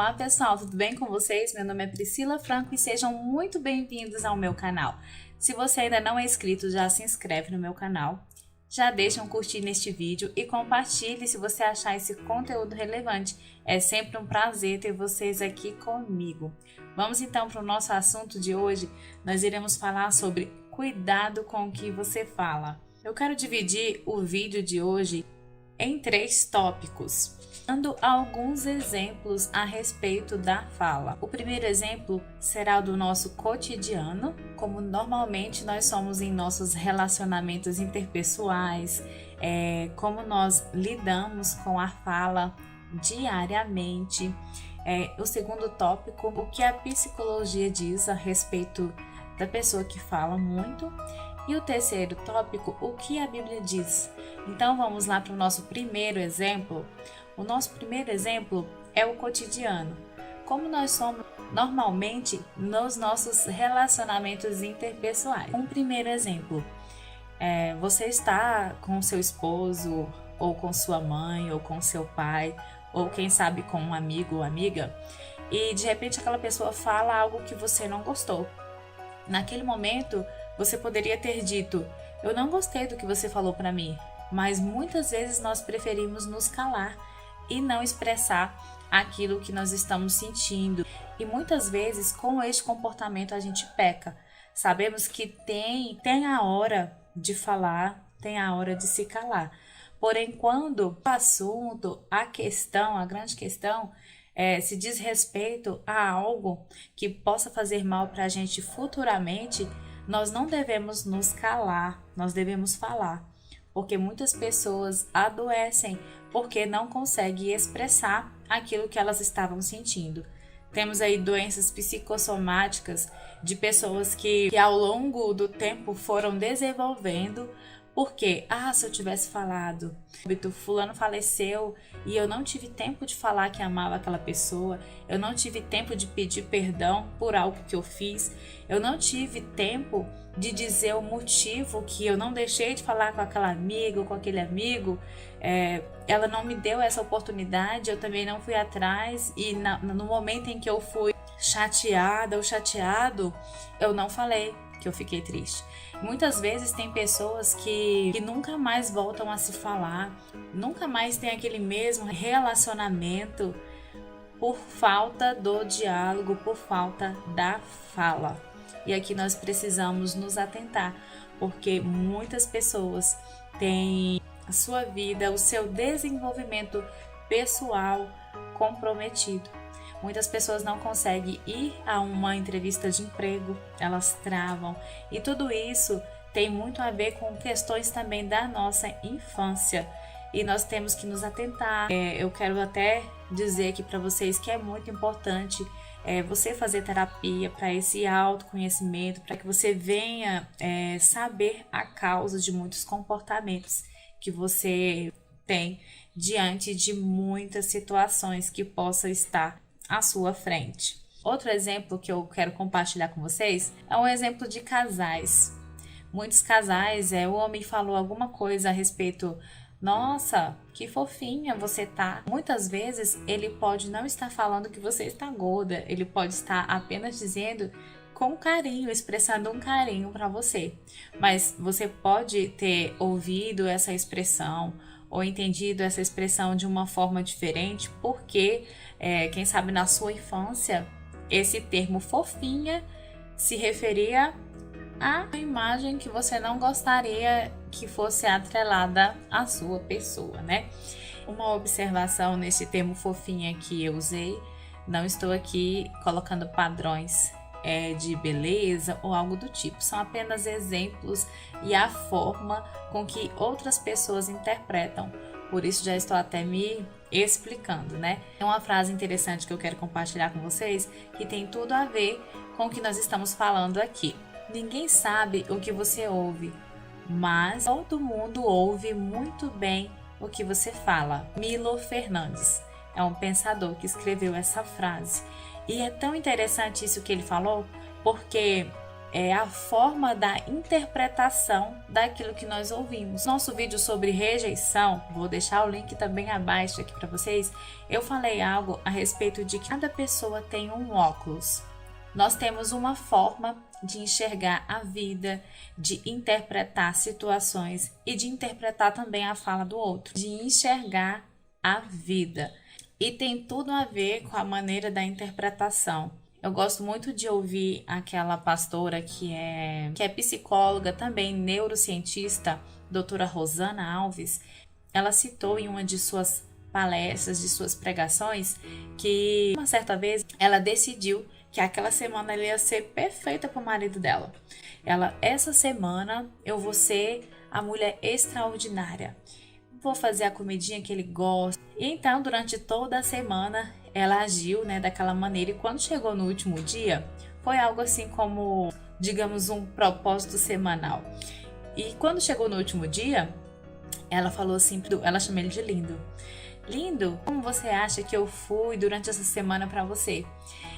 Olá pessoal, tudo bem com vocês? Meu nome é Priscila Franco e sejam muito bem-vindos ao meu canal. Se você ainda não é inscrito, já se inscreve no meu canal, já deixa um curtir neste vídeo e compartilhe se você achar esse conteúdo relevante. É sempre um prazer ter vocês aqui comigo. Vamos então para o nosso assunto de hoje. Nós iremos falar sobre cuidado com o que você fala. Eu quero dividir o vídeo de hoje em 3 tópicos, dando alguns exemplos a respeito da fala. O primeiro exemplo será o do nosso cotidiano, como normalmente nós somos em nossos relacionamentos interpessoais, como nós lidamos com a fala diariamente. O segundo tópico, o que a psicologia diz a respeito da pessoa que fala muito. E o terceiro tópico, o que a Bíblia diz. Então vamos lá para o nosso primeiro exemplo. O nosso primeiro exemplo é o cotidiano. Como nós somos normalmente nos nossos relacionamentos interpessoais. Um primeiro exemplo, você está com seu esposo, ou com sua mãe, ou com seu pai, ou quem sabe com um amigo ou amiga, e de repente aquela pessoa fala algo que você não gostou. Naquele momento, você poderia ter dito: eu não gostei do que você falou para mim, mas muitas vezes nós preferimos nos calar e não expressar aquilo que nós estamos sentindo. E muitas vezes com este comportamento a gente peca. Sabemos que tem a hora de falar, tem a hora de se calar. Porém, quando o assunto, a grande questão, se diz respeito a algo que possa fazer mal para a gente futuramente, nós não devemos nos calar, nós devemos falar, porque muitas pessoas adoecem porque não conseguem expressar aquilo que elas estavam sentindo. Temos aí doenças psicossomáticas de pessoas que ao longo do tempo foram desenvolvendo. Porque, se eu tivesse falado, fulano faleceu e eu não tive tempo de falar que amava aquela pessoa, eu não tive tempo de pedir perdão por algo que eu fiz, eu não tive tempo de dizer o motivo que eu não deixei de falar com aquela amiga ou com aquele amigo, ela não me deu essa oportunidade, eu também não fui atrás e no momento em que eu fui chateada ou chateado, eu não falei que eu fiquei triste. Muitas vezes tem pessoas que nunca mais voltam a se falar, nunca mais tem aquele mesmo relacionamento por falta do diálogo, por falta da fala. E aqui nós precisamos nos atentar, porque muitas pessoas têm a sua vida, o seu desenvolvimento pessoal comprometido. Muitas pessoas não conseguem ir a uma entrevista de emprego, elas travam. E tudo isso tem muito a ver com questões também da nossa infância. E nós temos que nos atentar. Eu quero até dizer aqui para vocês que é muito importante você fazer terapia para esse autoconhecimento, para que você venha saber a causa de muitos comportamentos que você tem diante de muitas situações que possa estar à sua frente. Outro exemplo que eu quero compartilhar com vocês é um exemplo de casais. Muitos casais, o homem falou alguma coisa a respeito: nossa, que fofinha você tá. Muitas vezes ele pode não estar falando que você está gorda, ele pode estar apenas dizendo com carinho, expressando um carinho para você. Mas você pode ter ouvido essa expressão ou entendido essa expressão de uma forma diferente, porque, quem sabe na sua infância, esse termo fofinha se referia a uma imagem que você não gostaria que fosse atrelada à sua pessoa, né? Uma observação nesse termo fofinha que eu usei, não estou aqui colocando padrões de beleza ou algo do tipo, são apenas exemplos e a forma com que outras pessoas interpretam. Por isso já estou até me explicando, né? É uma frase interessante que eu quero compartilhar com vocês que tem tudo a ver com o que nós estamos falando aqui. Ninguém sabe o que você ouve, mas todo mundo ouve muito bem o que você fala. Milo Fernandes é um pensador que escreveu essa frase. E é tão interessante isso que ele falou, porque é a forma da interpretação daquilo que nós ouvimos. Nosso vídeo sobre rejeição, vou deixar o link também abaixo aqui para vocês, eu falei algo a respeito de que cada pessoa tem um óculos. Nós temos uma forma de enxergar a vida, de interpretar situações e de interpretar também a fala do outro, de enxergar a vida. E tem tudo a ver com a maneira da interpretação. Eu gosto muito de ouvir aquela pastora que é psicóloga, também neurocientista, doutora Rosana Alves. Ela citou em uma de suas palestras, de suas pregações, que uma certa vez ela decidiu que aquela semana ela ia ser perfeita para o marido dela. Essa semana eu vou ser a mulher extraordinária. Vou fazer a comidinha que ele gosta. E então, durante toda a semana, ela agiu, daquela maneira. E quando chegou no último dia, foi algo assim como, digamos, um propósito semanal. E quando chegou no último dia, ela falou assim, ela chama ele de lindo. Lindo, como você acha que eu fui durante essa semana para você?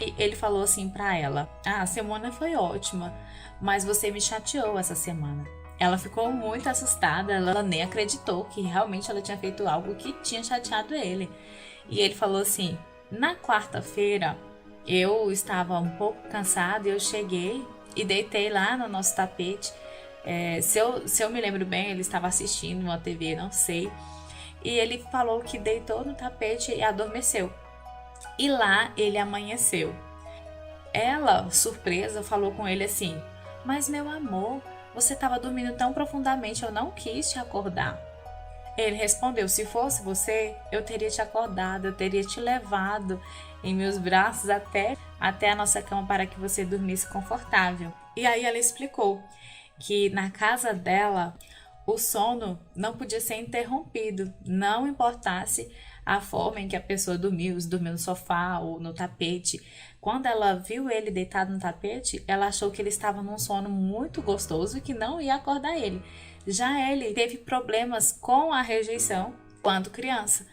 E ele falou assim para ela, a semana foi ótima, mas você me chateou essa semana. Ela ficou muito assustada, ela nem acreditou que realmente ela tinha feito algo que tinha chateado ele. E ele falou assim, na quarta-feira eu estava um pouco cansada, eu cheguei e deitei lá no nosso tapete. Se eu me lembro bem, ele estava assistindo uma TV, não sei. E ele falou que deitou no tapete e adormeceu. E lá ele amanheceu. Ela, surpresa, falou com ele assim, mas meu amor, você estava dormindo tão profundamente, eu não quis te acordar. Ele respondeu, se fosse você, eu teria te acordado, eu teria te levado em meus braços até a nossa cama para que você dormisse confortável. E aí ela explicou que na casa dela, o sono não podia ser interrompido, não importasse a forma em que a pessoa dormiu, se dormiu no sofá ou no tapete. Quando ela viu ele deitado no tapete, ela achou que ele estava num sono muito gostoso e que não ia acordar ele. Já ele teve problemas com a rejeição quando criança.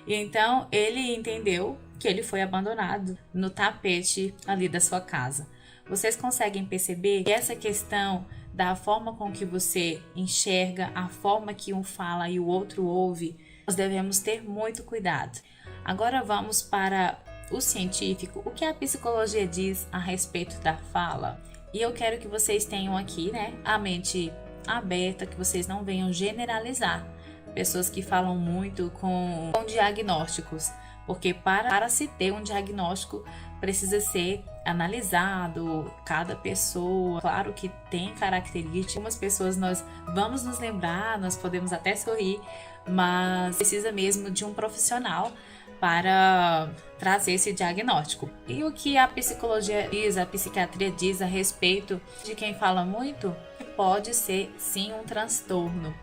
E então ele entendeu que ele foi abandonado no tapete ali da sua casa. Vocês conseguem perceber que essa questão da forma com que você enxerga, a forma que um fala e o outro ouve, nós devemos ter muito cuidado. Agora vamos para o científico, o que a psicologia diz a respeito da fala. E eu quero que vocês tenham aqui, a mente aberta, que vocês não venham generalizar pessoas que falam muito com diagnósticos, porque para se ter um diagnóstico precisa ser analisado, cada pessoa, claro que tem características, algumas pessoas nós vamos nos lembrar, nós podemos até sorrir, mas precisa mesmo de um profissional para trazer esse diagnóstico. E o que a psicologia diz, a psiquiatria diz a respeito de quem fala muito, pode ser sim um transtorno.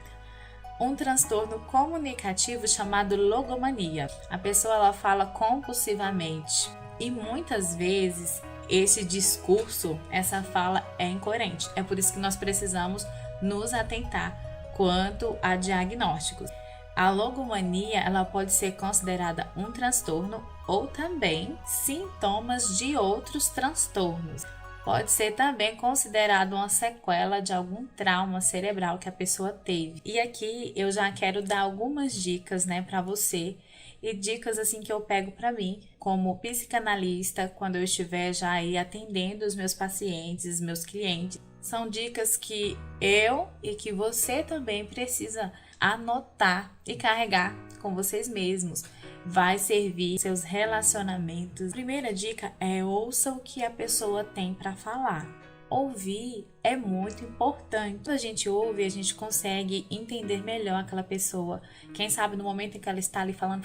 Um transtorno comunicativo chamado logomania. A pessoa ela fala compulsivamente e muitas vezes esse discurso, essa fala é incoerente. É por isso que nós precisamos nos atentar quanto a diagnósticos. A logomania ela pode ser considerada um transtorno ou também sintomas de outros transtornos. Pode ser também considerado uma sequela de algum trauma cerebral que a pessoa teve. E aqui eu já quero dar algumas dicas, para você, e dicas assim que eu pego para mim, como psicanalista, quando eu estiver já aí atendendo os meus pacientes, meus clientes. São dicas que eu e que você também precisa anotar e carregar com vocês mesmos. Vai servir seus relacionamentos. A primeira dica é ouça o que a pessoa tem para falar. Ouvir é muito importante. Quando a gente ouve, a gente consegue entender melhor aquela pessoa. Quem sabe no momento em que ela está ali falando,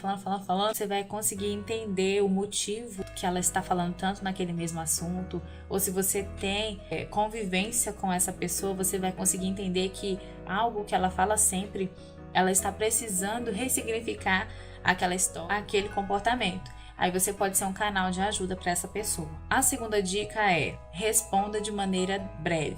você vai conseguir entender o motivo que ela está falando tanto naquele mesmo assunto. Ou se você tem convivência com essa pessoa, você vai conseguir entender que algo que ela fala sempre, ela está precisando ressignificar aquela história, aquele comportamento. Aí você pode ser um canal de ajuda para essa pessoa. A segunda dica é: responda de maneira breve.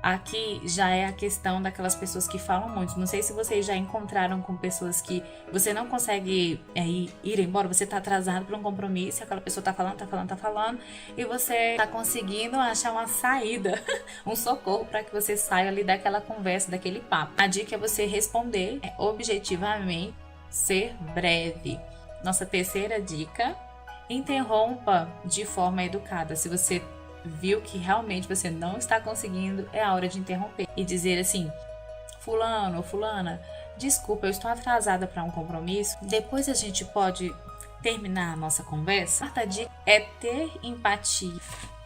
Aqui já é a questão daquelas pessoas que falam muito. Não sei se vocês já encontraram com pessoas que você não consegue ir embora, você tá atrasado para um compromisso, aquela pessoa tá falando, e você tá conseguindo achar uma saída, um socorro para que você saia ali daquela conversa, daquele papo. A dica é você responder objetivamente, ser breve. Nossa terceira dica: interrompa de forma educada. Se você viu que realmente você não está conseguindo, é a hora de interromper e dizer assim: fulano ou fulana, desculpa, eu estou atrasada para um compromisso, depois a gente pode terminar a nossa conversa. A quarta dica é ter empatia,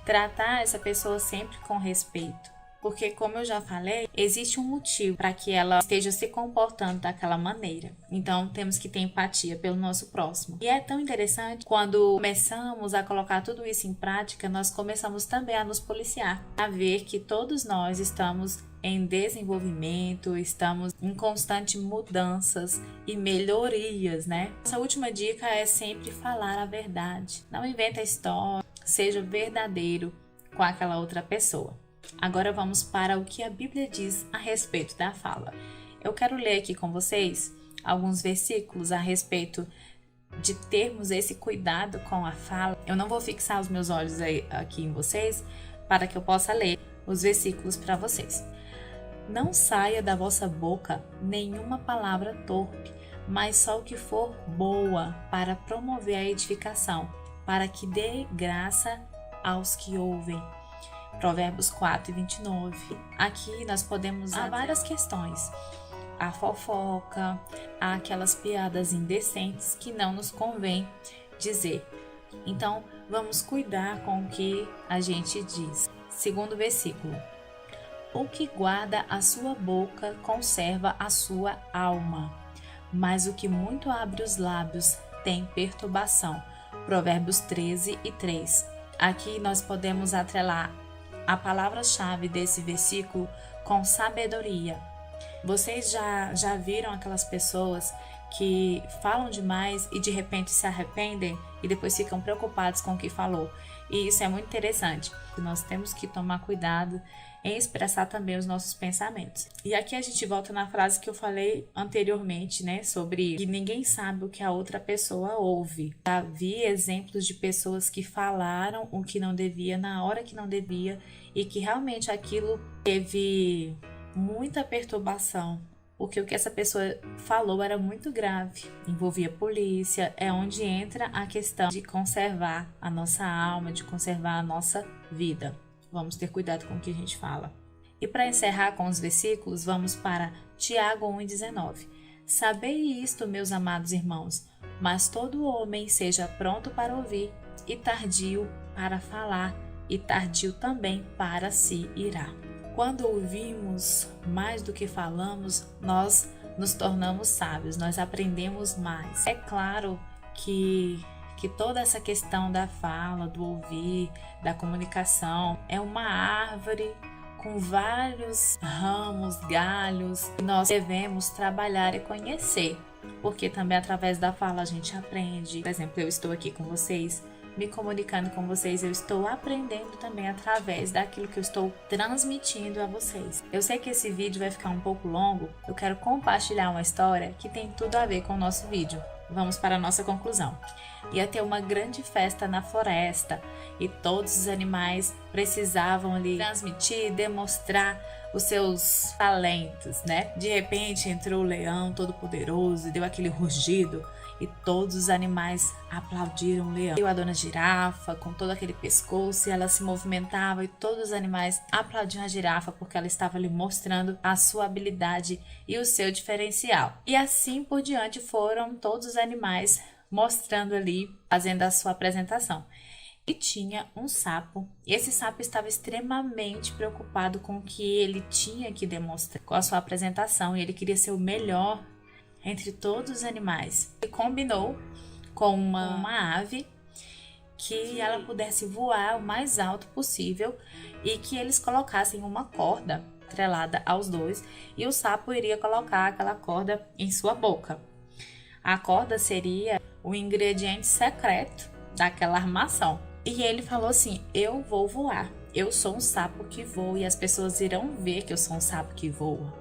tratar essa pessoa sempre com respeito. Porque, como eu já falei, existe um motivo para que ela esteja se comportando daquela maneira. Então, temos que ter empatia pelo nosso próximo. E é tão interessante, quando começamos a colocar tudo isso em prática, nós começamos também a nos policiar, a ver que todos nós estamos em desenvolvimento, estamos em constante mudanças e melhorias, né? Essa última dica é sempre falar a verdade. Não inventa história, seja verdadeiro com aquela outra pessoa. Agora vamos para o que a Bíblia diz a respeito da fala. Eu quero ler aqui com vocês alguns versículos a respeito de termos esse cuidado com a fala. Eu não vou fixar os meus olhos aqui em vocês para que eu possa ler os versículos para vocês. Não saia da vossa boca nenhuma palavra torpe, mas só o que for boa para promover a edificação, para que dê graça aos que ouvem. Provérbios 4:29. Aqui nós podemos usar várias questões. A fofoca, aquelas piadas indecentes que não nos convém dizer. Então, vamos cuidar com o que a gente diz. Segundo versículo: o que guarda a sua boca conserva a sua alma, mas o que muito abre os lábios tem perturbação. Provérbios 13:3. Aqui nós podemos atrelar a palavra-chave desse versículo com sabedoria. Vocês já viram aquelas pessoas que falam demais e de repente se arrependem e depois ficam preocupados com o que falou? E isso é muito interessante. Nós temos que tomar cuidado em expressar também os nossos pensamentos. E aqui a gente volta na frase que eu falei anteriormente, né? Sobre que ninguém sabe o que a outra pessoa ouve. Já vi exemplos de pessoas que falaram o que não devia na hora que não devia e que realmente aquilo teve muita perturbação. Porque o que essa pessoa falou era muito grave, envolvia polícia, é onde entra a questão de conservar a nossa alma, de conservar a nossa vida. Vamos ter cuidado com o que a gente fala. E para encerrar com os versículos, vamos para Tiago 1:19. Sabei isto, meus amados irmãos, mas todo homem seja pronto para ouvir e tardio para falar, e tardio também para se irar. Quando ouvimos mais do que falamos, nós nos tornamos sábios, nós aprendemos mais. É claro que toda essa questão da fala, do ouvir, da comunicação, é uma árvore com vários ramos, galhos, que nós devemos trabalhar e conhecer, porque também através da fala a gente aprende. Por exemplo, eu estou aqui com vocês, me comunicando com vocês, eu estou aprendendo também através daquilo que eu estou transmitindo a vocês. Eu sei que esse vídeo vai ficar um pouco longo, eu quero compartilhar uma história que tem tudo a ver com o nosso vídeo. Vamos para a nossa conclusão. Ia ter uma grande festa na floresta e todos os animais precisavam ali transmitir, demonstrar os seus talentos, né? De repente entrou o leão todo poderoso e deu aquele rugido e todos os animais aplaudiram o leão. E a dona girafa com todo aquele pescoço e ela se movimentava e todos os animais aplaudiam a girafa porque ela estava ali mostrando a sua habilidade e o seu diferencial. E assim por diante foram todos os animais mostrando ali, fazendo a sua apresentação. E tinha um sapo, e esse sapo estava extremamente preocupado com o que ele tinha que demonstrar com a sua apresentação, e ele queria ser o melhor entre todos os animais. Ele combinou com uma ave que ela pudesse voar o mais alto possível e que eles colocassem uma corda atrelada aos dois, e o sapo iria colocar aquela corda em sua boca. A corda seria o ingrediente secreto daquela armação. E ele falou assim: eu vou voar. eu sou um sapo que voa e as pessoas irão ver que eu sou um sapo que voa.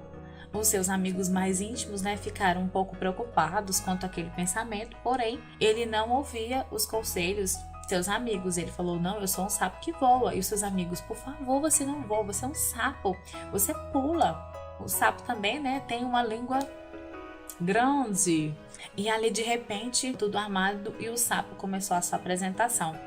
Os seus amigos mais íntimos, né, ficaram um pouco preocupados quanto àquele pensamento, porém, ele não ouvia os conselhos de seus amigos. Ele falou, não, eu sou um sapo que voa. E os seus amigos, por favor, você não voa, você é um sapo, você pula. O sapo também, né, tem uma língua grande. E ali, de repente, tudo armado e o sapo começou a sua apresentação.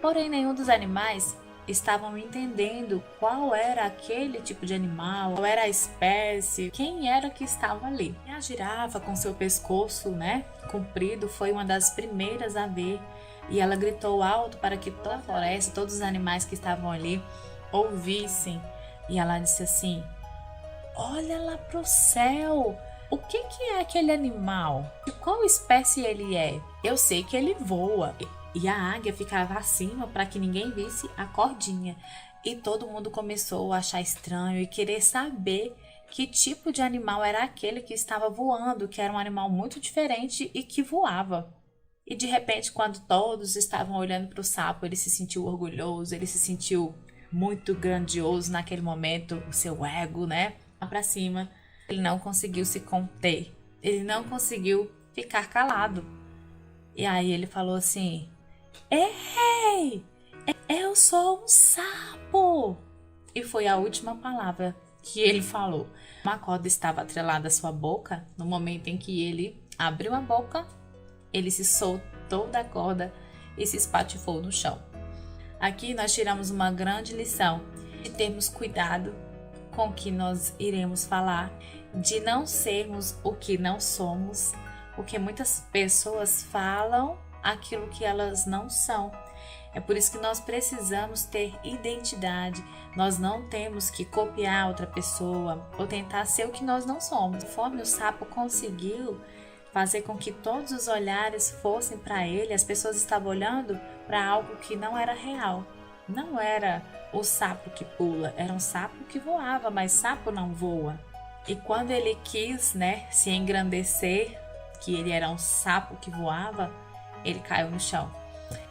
Porém, nenhum dos animais estavam entendendo qual era aquele tipo de animal, qual era a espécie, quem era que estava ali. E a girafa, com seu pescoço, né, comprido, foi uma das primeiras a ver, e ela gritou alto para que toda a floresta, todos os animais que estavam ali ouvissem. E ela disse assim: olha lá pro céu, o que é aquele animal? De qual espécie ele é? Eu sei que ele voa. E a águia ficava acima para que ninguém visse a cordinha. E todo mundo começou a achar estranho e querer saber que tipo de animal era aquele que estava voando, que era um animal muito diferente e que voava. E de repente, quando todos estavam olhando para o sapo, ele se sentiu orgulhoso, ele se sentiu muito grandioso naquele momento, o seu ego, né, lá para cima. Ele não conseguiu se conter, ele não conseguiu ficar calado. E aí ele falou assim: ei, eu sou um sapo! E foi a última palavra que ele falou. Uma corda estava atrelada à sua boca. No momento em que ele abriu a boca, ele se soltou da corda e se espatifou no chão. Aqui nós tiramos uma grande lição de termos cuidado com o que nós iremos falar, de não sermos o que não somos, porque muitas pessoas falam aquilo que elas não são. É por isso que nós precisamos ter identidade. Nós não temos que copiar outra pessoa ou tentar ser o que nós não somos. Conforme o sapo conseguiu fazer com que todos os olhares fossem para ele, as pessoas estavam olhando para algo que não era real. Não era o sapo que pula, era um sapo que voava, mas sapo não voa. E quando ele quis, né, se engrandecer, que ele era um sapo que voava, ele caiu no chão.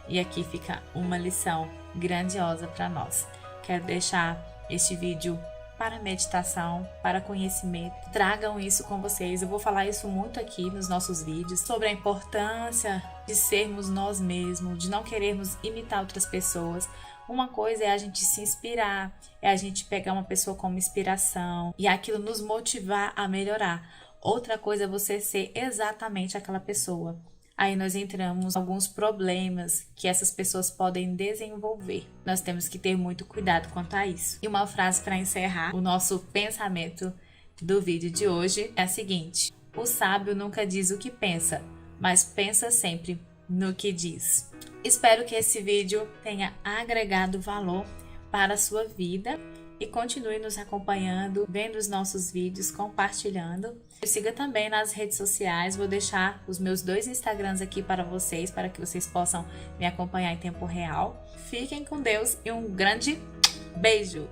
E aqui fica uma lição grandiosa para nós. Quero deixar este vídeo para meditação, para conhecimento. Tragam isso com vocês. Eu vou falar isso muito aqui nos nossos vídeos, sobre a importância de sermos nós mesmos, de não querermos imitar outras pessoas. Uma coisa é a gente se inspirar, é a gente pegar uma pessoa como inspiração e aquilo nos motivar a melhorar. Outra coisa é você ser exatamente aquela pessoa. Aí nós entramos em alguns problemas que essas pessoas podem desenvolver. Nós temos que ter muito cuidado quanto a isso. E uma frase para encerrar o nosso pensamento do vídeo de hoje é a seguinte: o sábio nunca diz o que pensa, mas pensa sempre no que diz. Espero que esse vídeo tenha agregado valor para a sua vida. E continue nos acompanhando, vendo os nossos vídeos, compartilhando. Me siga também nas redes sociais, vou deixar os meus 2 Instagrams aqui para vocês, para que vocês possam me acompanhar em tempo real. Fiquem com Deus e um grande beijo!